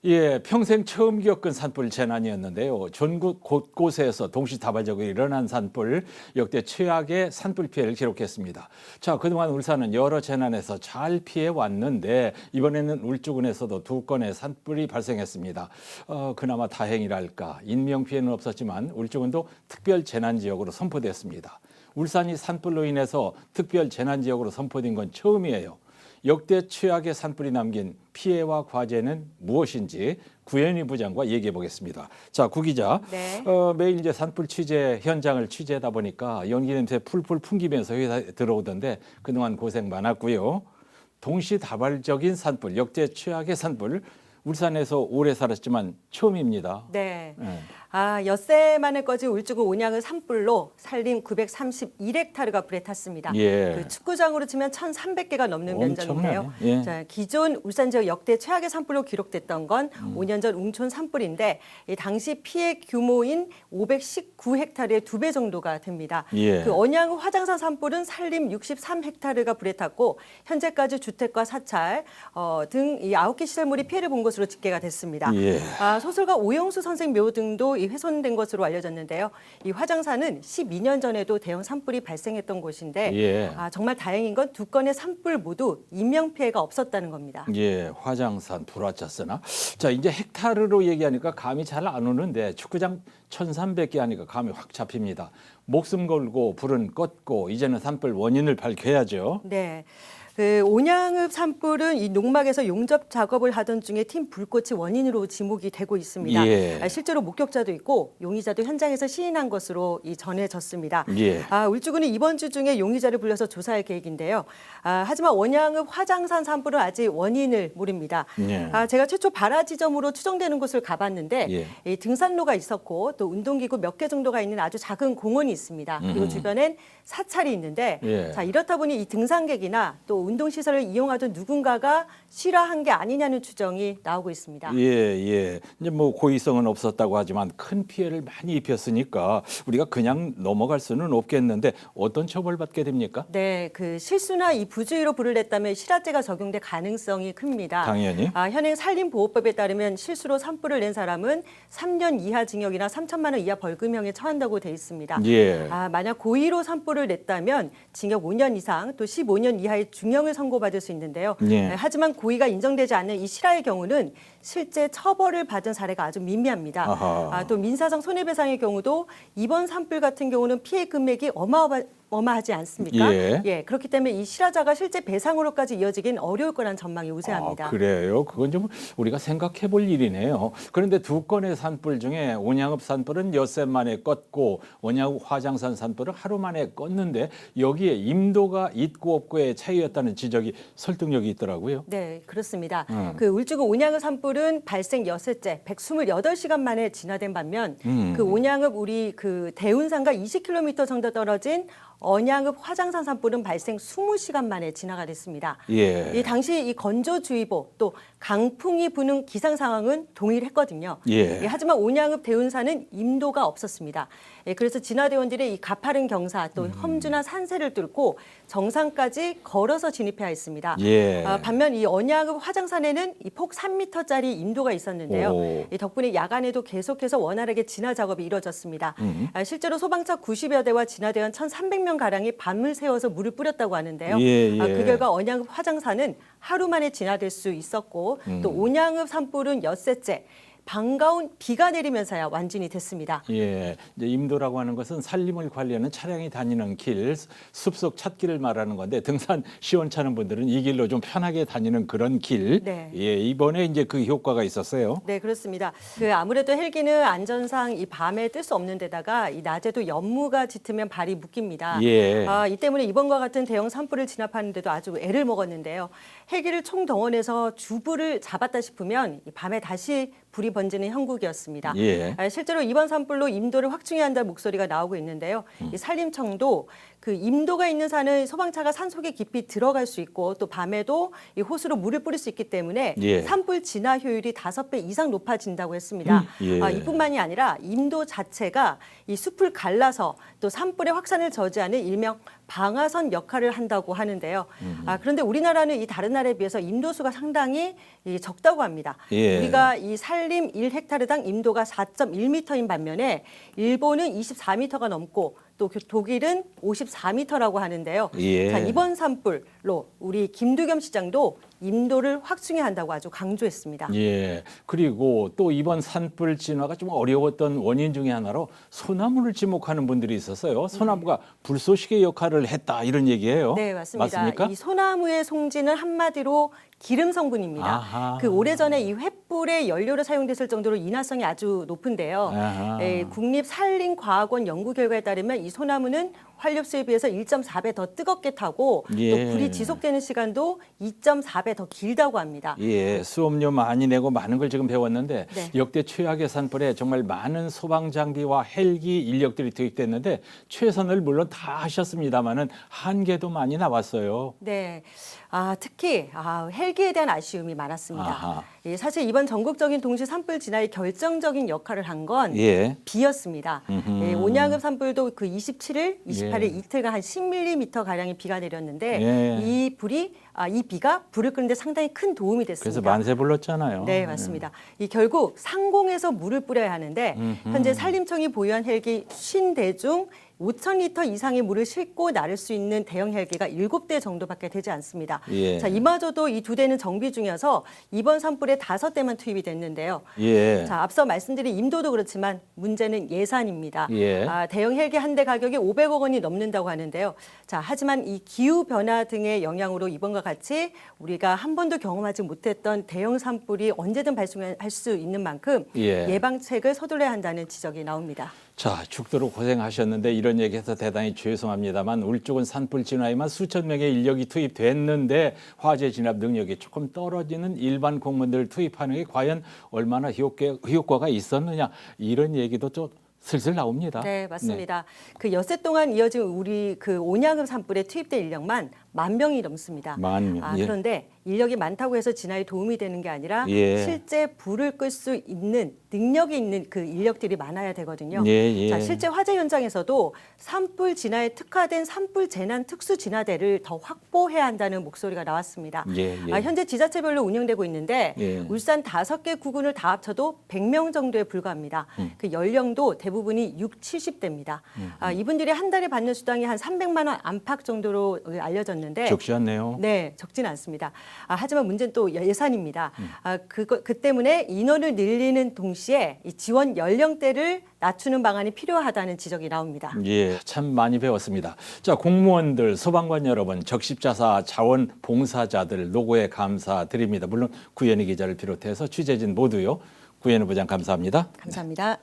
예, 평생 처음 겪은 산불 재난이었는데요. 전국 곳곳에서 동시다발적으로 일어난 산불, 역대 최악의 산불 피해를 기록했습니다. 자, 그동안 울산은 여러 재난에서 잘 피해 왔는데 이번에는 울주군에서도 2건의 산불이 발생했습니다. 그나마 다행이랄까. 인명 피해는 없었지만 울주군도 특별 재난 지역으로 선포됐습니다. 울산이 산불로 인해서 특별 재난 지역으로 선포된 건 처음이에요. 역대 최악의 산불이 남긴 피해와 과제는 무엇인지 구현희 부장과 얘기해 보겠습니다. 자, 구 기자. 네. 매일 이제 산불 취재 현장을 취재하다 보니까 연기 냄새 풀풀 풍기면서 회사에 들어오던데 그동안 고생 많았고요. 동시다발적인 산불, 역대 최악의 산불. 울산에서 오래 살았지만 처음입니다. 네. 네. 엿새 만에 꺼진 울주군 온양의 산불로 산림 931헥타르가 불에 탔습니다. 예. 그 축구장으로 치면 1,300개가 넘는 면적인데요. 엄청나네. 예. 자, 기존 울산 지역 역대 최악의 산불로 기록됐던 건 5년 전 웅촌 산불인데 이 당시 피해 규모인 519헥타르의 2배 정도가 됩니다. 예. 그 언양 화장산 산불은 산림 63헥타르가 불에 탔고 현재까지 주택과 사찰 등 이 9개 시설물이 피해를 본 것으로 집계가 됐습니다. 예. 소설가 오영수 선생 묘 등도 훼손된 것으로 알려졌는데요. 이 화장산은 12년 전에도 대형 산불이 발생했던 곳인데 예. 정말 다행인 건 2건의 산불 모두 인명 피해가 없었다는 겁니다. 예, 화장산 불화자쓰나. 자, 이제 헥타르로 얘기하니까 감이 잘 안 오는데 축구장 1,300개 하니까 감이 확 잡힙니다. 목숨 걸고 불은 껐고 이제는 산불 원인을 밝혀야죠. 네. 그 온양읍 산불은 이 농막에서 용접 작업을 하던 중에 튄 불꽃이 원인으로 지목이 되고 있습니다. 예. 실제로 목격자도 있고 용의자도 현장에서 시인한 것으로 전해졌습니다. 예. 울주군이 이번 주 중에 용의자를 불러서 조사할 계획인데요. 하지만 온양읍 화장산 산불은 아직 원인을 모릅니다. 예. 제가 최초 발화 지점으로 추정되는 곳을 가봤는데 예. 이 등산로가 있었고 또 운동기구 몇 개 정도가 있는 아주 작은 공원이 있습니다. 그리고 주변엔 사찰이 있는데 예. 자, 이렇다 보니 이 등산객이나 또 운동시설을 이용하던 누군가가 실화한 게 아니냐는 추정이 나오고 있습니다. 예, 예. 이제 뭐 고의성은 없었다고 하지만 큰 피해를 많이 입혔으니까 우리가 그냥 넘어갈 수는 없겠는데 어떤 처벌받게 됩니까? 네, 그 실수나 이 부주의로 불을 냈다면 실화죄가 적용될 가능성이 큽니다. 당연히. 현행 산림보호법에 따르면 실수로 산불을 낸 사람은 3년 이하 징역이나 3천만 원 이하 벌금형에 처한다고 돼 있습니다. 예. 만약 고의로 산불을 냈다면 징역 5년 이상 또 15년 이하의 중형을 선고받을 수 있는데요. 예. 하지만 고의가 인정되지 않는 이 실화의 경우는 실제 처벌을 받은 사례가 아주 미미합니다. 아하. 또 민사상 손해배상의 경우도 이번 산불 같은 경우는 피해 금액이 어마어마하지 않습니까? 예. 그렇기 때문에 이 실화자가 실제 배상으로까지 이어지긴 어려울 거란 전망이 우세합니다. 그래요? 그건 좀 우리가 생각해 볼 일이네요. 그런데 2건의 산불 중에 온양읍 산불은 엿새 만에 껐고 온양읍 화장산 산불은 하루 만에 껐는데 여기에 임도가 있고 없고의 차이였다는 지적이 설득력이 있더라고요. 네, 그렇습니다. 그 울주군 온양읍 산불은 발생 엿새째 128시간 만에 진화된 반면 그 온양읍 우리 그 대운산과 20km 정도 떨어진 언양읍 화장산 산불은 발생 20시간 만에 진화가 됐습니다. 예. 이 당시 이 건조주의보 또 강풍이 부는 기상 상황은 동일했거든요. 예. 하지만 온양읍 대운산은 임도가 없었습니다. 그래서 진화대원들이 이 가파른 경사 또 험준한 산세를 뚫고 정상까지 걸어서 진입해야 했습니다. 예. 반면 이 언양읍 화장산에는 이 폭 3m짜리 임도가 있었는데요. 오. 이 덕분에 야간에도 계속해서 원활하게 진화 작업이 이루어졌습니다. 실제로 소방차 90여 대와 진화대원 1,300명 가량이 밤을 새워서 물을 뿌렸다고 하는데요. 예, 예. 그 결과 언양읍 화장산은 하루 만에 진화될 수 있었고 또 온양읍 산불은 엿새째 반가운 비가 내리면서야 완진이 됐습니다. 예, 이제 임도라고 하는 것은 산림을 관리하는 차량이 다니는 길, 숲속 찻길을 말하는 건데 등산 시원찮은 분들은 이 길로 좀 편하게 다니는 그런 길. 네. 예, 이번에 이제 그 효과가 있었어요. 네, 그렇습니다. 아무래도 헬기는 안전상 이 밤에 뜰 수 없는 데다가 이 낮에도 연무가 짙으면 발이 묶입니다. 예. 이 때문에 이번과 같은 대형 산불을 진압하는데도 아주 애를 먹었는데요. 헬기를 총동원해서 주불을 잡았다 싶으면 이 밤에 다시 불이 번지는 형국이었습니다. 예. 실제로 이번 산불로 임도를 확충해야 한다는 목소리가 나오고 있는데요. 이 산림청도 그 임도가 있는 산은 소방차가 산속에 깊이 들어갈 수 있고 또 밤에도 이 호수로 물을 뿌릴 수 있기 때문에 예. 산불 진화 효율이 5배 이상 높아진다고 했습니다. 예. 이뿐만이 아니라 임도 자체가 이 숲을 갈라서 또 산불의 확산을 저지하는 일명 방아선 역할을 한다고 하는데요. 그런데 우리나라는 이 다른 나라에 비해서 임도수가 상당히 적다고 합니다. 예. 우리가 이 산림 1헥타르당 임도가 4.1m인 반면에 일본은 24m가 넘고 또 독일은 54m라고 하는데요. 예. 자, 이번 산불로 우리 김두겸 시장도 임도를 확충해야 한다고 아주 강조했습니다. 예. 그리고 또 이번 산불 진화가 좀 어려웠던 원인 중에 하나로 소나무를 지목하는 분들이 있었어요. 소나무가 불쏘시개 역할을 했다 이런 얘기예요. 네, 맞습니다. 맞습니까? 이 소나무의 송진은 한마디로 기름 성분입니다. 아하. 그 오래전에 이 횃불의 연료로 사용됐을 정도로 인화성이 아주 높은데요. 아하. 국립산림과학원 연구 결과에 따르면 이 소나무는 활력수에 비해서 1.4배 더 뜨겁게 타고 예. 또 불이 지속되는 시간도 2.4배 더 길다고 합니다. 예, 수업료 많이 내고 많은 걸 지금 배웠는데 네. 역대 최악의 산불에 정말 많은 소방 장비와 헬기 인력들이 투입됐는데 최선을 물론 다 하셨습니다마는 한계도 많이 나왔어요. 네, 특히 헬기에 대한 아쉬움이 많았습니다. 아하. 예, 사실 이번 전국적인 동시 산불 진화에 결정적인 역할을 한 건 예. 비였습니다. 예, 온양읍 산불도 그 27일, 28일 예. 이틀간 한 10mm 가량의 비가 내렸는데 예. 이 비가 불을 끄는데 상당히 큰 도움이 됐습니다. 그래서 만세 불렀잖아요. 네, 맞습니다. 이 결국 상공에서 물을 뿌려야 하는데 현재 산림청이 보유한 헬기 50대 중 5,000리터 이상의 물을 싣고 나를 수 있는 대형 헬기가 7대 정도밖에 되지 않습니다. 예. 자, 이마저도 이 2대는 정비 중이어서 이번 산불에 5대만 투입이 됐는데요. 예. 자, 앞서 말씀드린 임도도 그렇지만 문제는 예산입니다. 예. 대형 헬기 한 대 가격이 500억 원이 넘는다고 하는데요. 자, 하지만 이 기후 변화 등의 영향으로 이번과 같이 우리가 한 번도 경험하지 못했던 대형 산불이 언제든 발생할 수 있는 만큼 예. 예방책을 서둘러야 한다는 지적이 나옵니다. 자, 죽도록 고생하셨는데 이런 얘기해서 대단히 죄송합니다만 울주군 산불 진화에만 수천 명의 인력이 투입됐는데 화재 진압 능력이 조금 떨어지는 일반 공무원들 투입하는 게 과연 얼마나 효과가 있었느냐 이런 얘기도 좀 슬슬 나옵니다. 네, 맞습니다. 그 엿새 동안 이어진 우리 그 온양읍 산불에 투입된 인력만 10,000명이 넘습니다. 10,000명, 예. 그런데 인력이 많다고 해서 진화에 도움이 되는 게 아니라 예. 실제 불을 끌 수 있는 능력이 있는 그 인력들이 많아야 되거든요. 예, 예. 자, 실제 화재 현장에서도 산불 진화에 특화된 산불 재난 특수 진화대를 더 확보해야 한다는 목소리가 나왔습니다. 예, 예. 현재 지자체별로 운영되고 있는데 예. 울산 5개 구군을 다 합쳐도 100명 정도에 불과합니다. 그 연령도 대부분이 60, 70대입니다. 이분들이 한 달에 받는 수당이 한 300만 원 안팎 정도로 알려졌는데 적지 않네요. 네, 적진 않습니다. 하지만 문제는 또 예산입니다. 그 때문에 인원을 늘리는 동시에 이 지원 연령대를 낮추는 방안이 필요하다는 지적이 나옵니다. 예, 참 많이 배웠습니다. 자, 공무원들, 소방관 여러분, 적십자사 자원봉사자들 노고에 감사드립니다. 물론 구현희 기자를 비롯해서 취재진 모두요. 구현희 부장 감사합니다. 감사합니다.